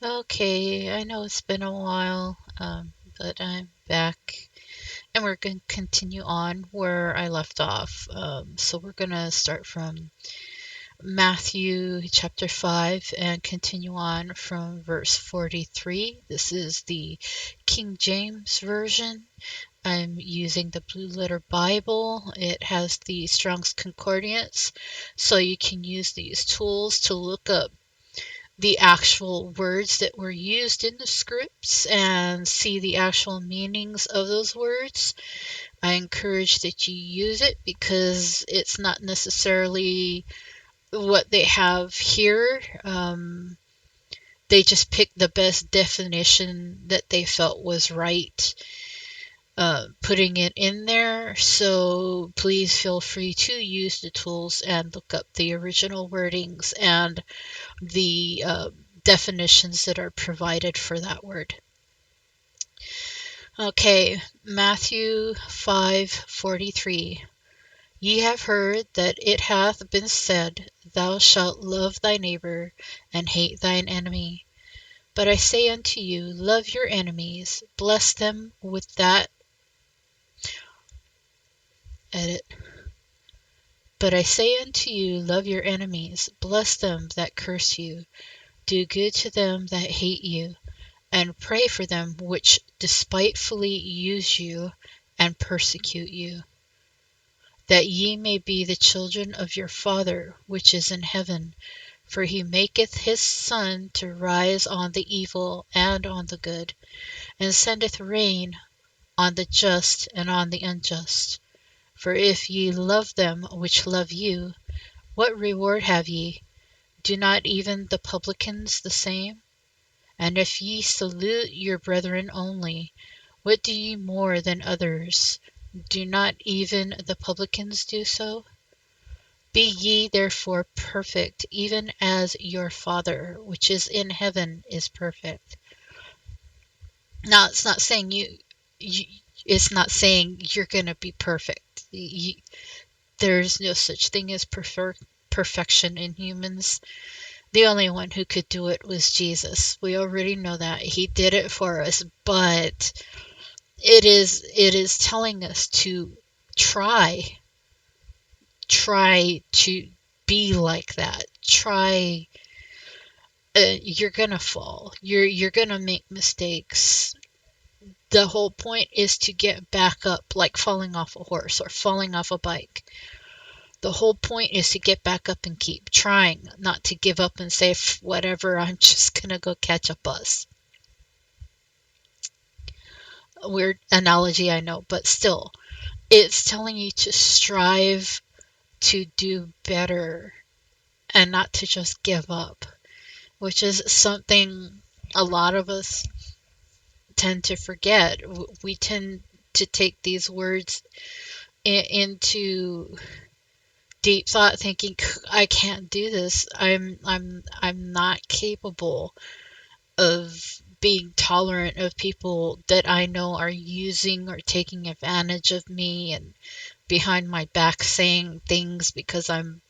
Okay, I know it's been a while, but I'm back and we're going to continue on where I left off. So we're going to start from Matthew chapter 5 and continue on from verse 43. This is the King James Version. I'm using the Blue Letter Bible. It has the Strong's Concordance, so you can use these tools to look up the actual words that were used in the scripts and see the actual meanings of those words. I encourage that you use it because it's not necessarily what they have here. They just picked the best definition that they felt was right, putting it in there. So please feel free to use the tools and look up the original wordings and the definitions that are provided for that word. Okay, Matthew 5:43. Ye have heard that it hath been said, Thou shalt love thy neighbor and hate thine enemy. But I say unto you, love your enemies, bless them with that edit. But I say unto you, love your enemies, bless them that curse you, do good to them that hate you, and pray for them which despitefully use you and persecute you, that ye may be the children of your Father which is in heaven. For he maketh his sun to rise on the evil and on the good, and sendeth rain on the just and on the unjust. For if ye love them which love you, what reward have ye? Do not even the publicans the same? And if ye salute your brethren only, what do ye more than others? Do not even the publicans do so? Be ye therefore perfect, even as your Father which is in heaven is perfect. Now, it's not saying you it's not saying you're going to be perfect. There's no such thing as perfection in humans. The only one who could do it was Jesus. We already know that. He did it for us, but it is telling us to try to be like that. Try. You're gonna fall. You're gonna make mistakes. The whole point is to get back up, like falling off a horse or falling off a bike. The whole point is to get back up and keep trying, not to give up and say, whatever, I'm just gonna go catch a bus. A weird analogy, I know, but still, it's telling you to strive to do better and not to just give up, which is something a lot of us tend to forget. We tend to take these words into deep thought, thinking, I can't do this. I'm not capable of being tolerant of people that I know are using or taking advantage of me and behind my back saying things because I'm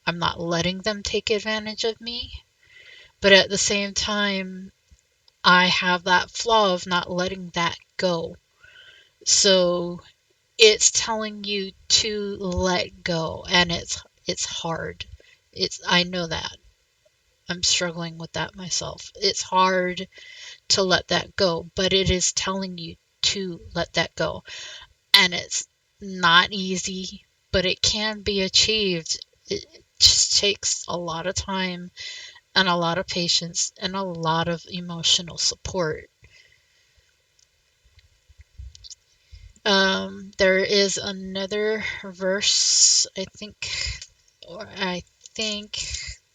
not letting them take advantage of me. But at the same time, I have that flaw of not letting that go. So it's telling you to let go, and it's hard. I know that. I'm struggling with that myself. It's hard to let that go, but it is telling you to let that go. And it's not easy, but it can be achieved. It just takes a lot of time and a lot of patience and a lot of emotional support. There is another verse, I think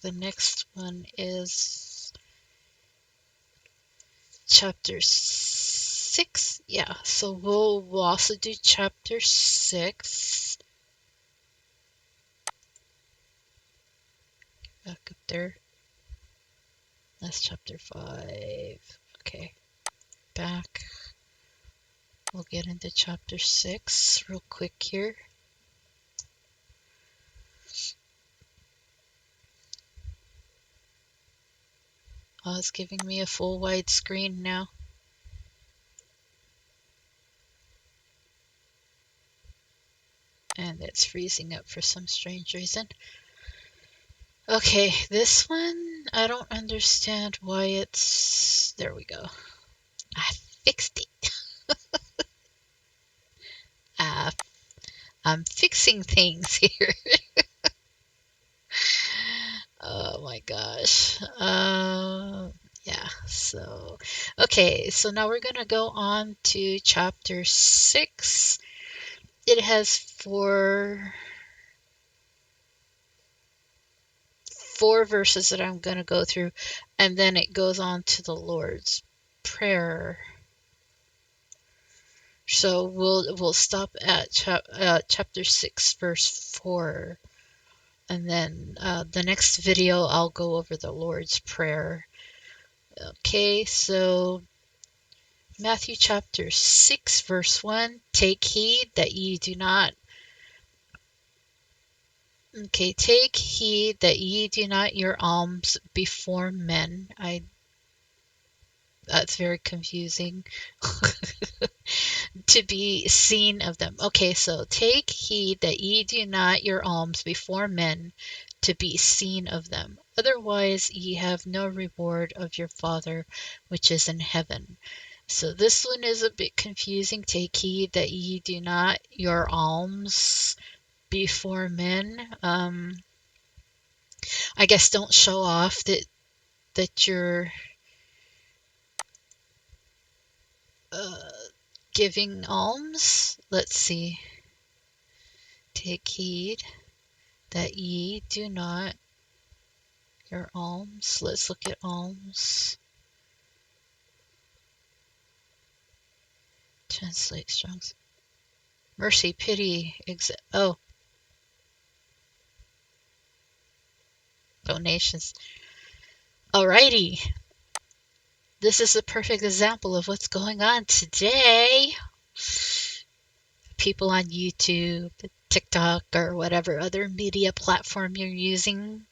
the next one is chapter 6. Yeah, so we'll also do chapter 6. Back up there. That's chapter 5. Okay, back. We'll get into chapter 6 real quick here. Oh, it's giving me a full wide screen now. And it's freezing up for some strange reason. Okay, this one, I don't understand why it's... There we go. I fixed it. Uh, I'm fixing things here. Oh my gosh. Yeah, so... Okay, so now we're going to go on to chapter 6. It has four verses that I'm going to go through, and then it goes on to the Lord's Prayer. So we'll stop at chapter 6, verse 4, and then the next video I'll go over the Lord's Prayer. Okay, so Matthew chapter 6, verse 1, take heed that ye do not take heed that ye do not your alms before men. That's very confusing. To be seen of them. Okay, so take heed that ye do not your alms before men to be seen of them. Otherwise ye have no reward of your Father which is in heaven. So this one is a bit confusing. Take heed that ye do not your alms before men. I guess don't show off that you're uh, giving alms. Let's see. Take heed that ye do not your alms. Let's look at alms. Translate Strong's. Mercy, pity, donations. Alrighty. This is a perfect example of what's going on today. People on YouTube, TikTok, or whatever other media platform you're using,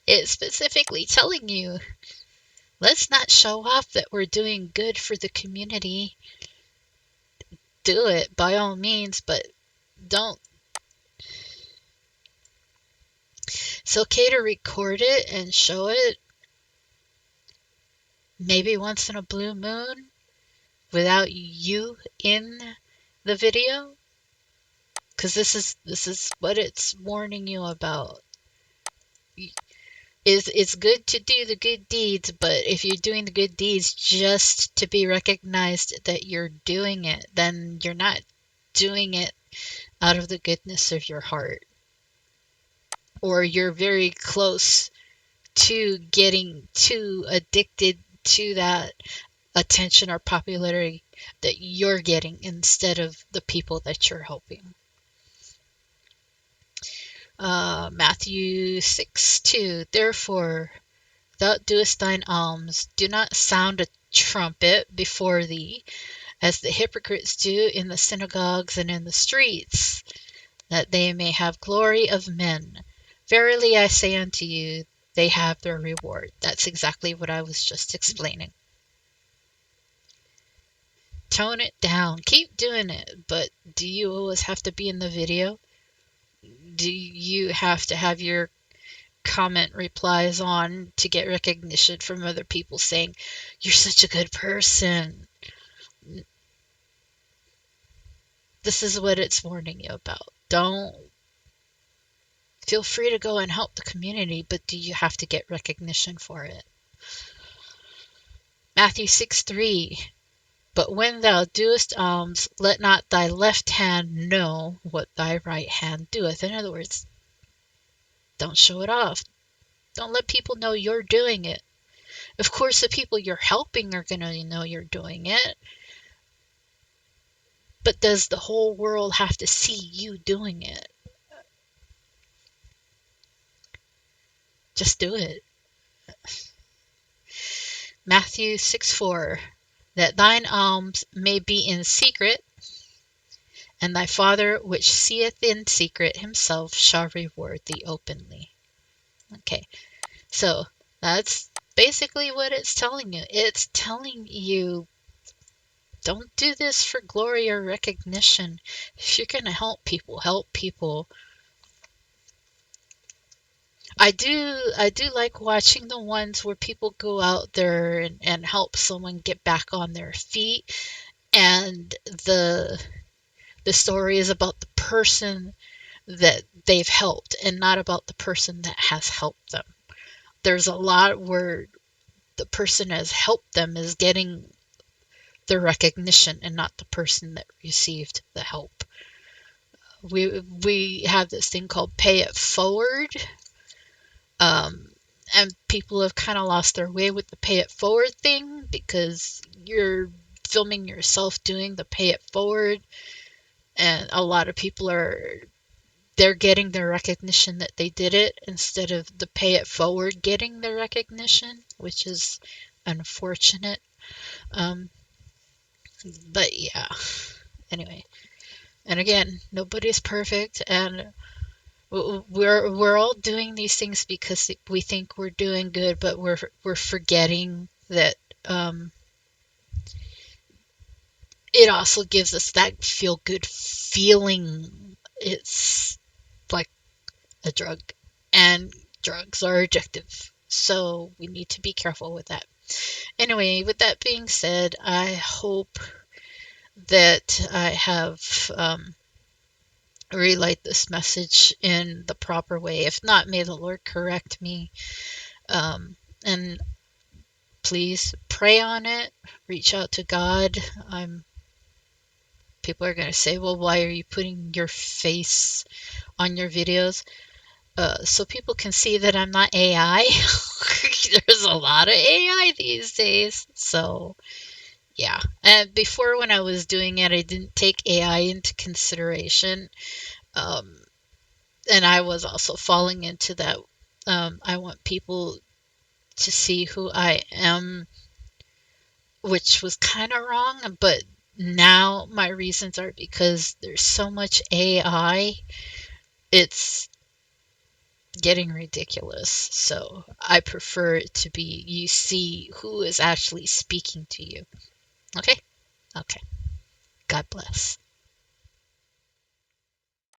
it's specifically telling you, let's not show off that we're doing good for the community. Do it by all means, but don't. It's okay to record it and show it maybe once in a blue moon without you in the video, because this is what it's warning you about. It's good to do the good deeds, but if you're doing the good deeds just to be recognized that you're doing it, then you're not doing it out of the goodness of your heart, or you're very close to getting too addicted to that attention or popularity that you're getting instead of the people that you're helping. Matthew 6:2. Therefore, thou doest thine alms, do not sound a trumpet before thee, as the hypocrites do in the synagogues and in the streets, that they may have glory of men. Verily I say unto you, they have their reward. That's exactly what I was just explaining. Tone it down. Keep doing it, but do you always have to be in the video? Do you have to have your comment replies on to get recognition from other people saying, you're such a good person? This is what it's warning you about. Don't feel free to go and help the community, but do you have to get recognition for it? Matthew 6:3. But when thou doest alms, let not thy left hand know what thy right hand doeth. In other words, don't show it off. Don't let people know you're doing it. Of course, the people you're helping are going to know you're doing it. But does the whole world have to see you doing it? Just do it. Matthew 6:4. That thine alms may be in secret, and thy Father which seeth in secret himself shall reward thee openly. Okay, so that's basically what it's telling you. It's telling you, don't do this for glory or recognition. If you're going to help people, help people. I do like watching the ones where people go out there and help someone get back on their feet, and the story is about the person that they've helped and not about the person that has helped them. There's a lot where the person has helped them is getting the recognition and not the person that received the help. We have this thing called pay it forward, and people have kind of lost their way with the pay it forward thing because you're filming yourself doing the pay it forward, and a lot of people they're getting the recognition that they did it instead of the pay it forward getting the recognition, which is unfortunate. Um, but yeah, anyway. And again, nobody's perfect, and we're all doing these things because we think we're doing good, but we're forgetting that um, it also gives us that feel good feeling. It's like a drug, and drugs are addictive. So we need to be careful with that. Anyway, with that being said, I hope that I have relayed this message in the proper way. If not, may the Lord correct me. And please pray on it. Reach out to God. People are going to say, well, why are you putting your face on your videos? So people can see that I'm not AI. There's a lot of AI these days. So, yeah. And before, when I was doing it, I didn't take AI into consideration. Um, and I was also falling into that. I want people to see who I am, which was kind of wrong. But now my reasons are because there's so much AI, it's getting ridiculous. So I prefer it to be you see who is actually speaking to you. Okay? Okay. God bless.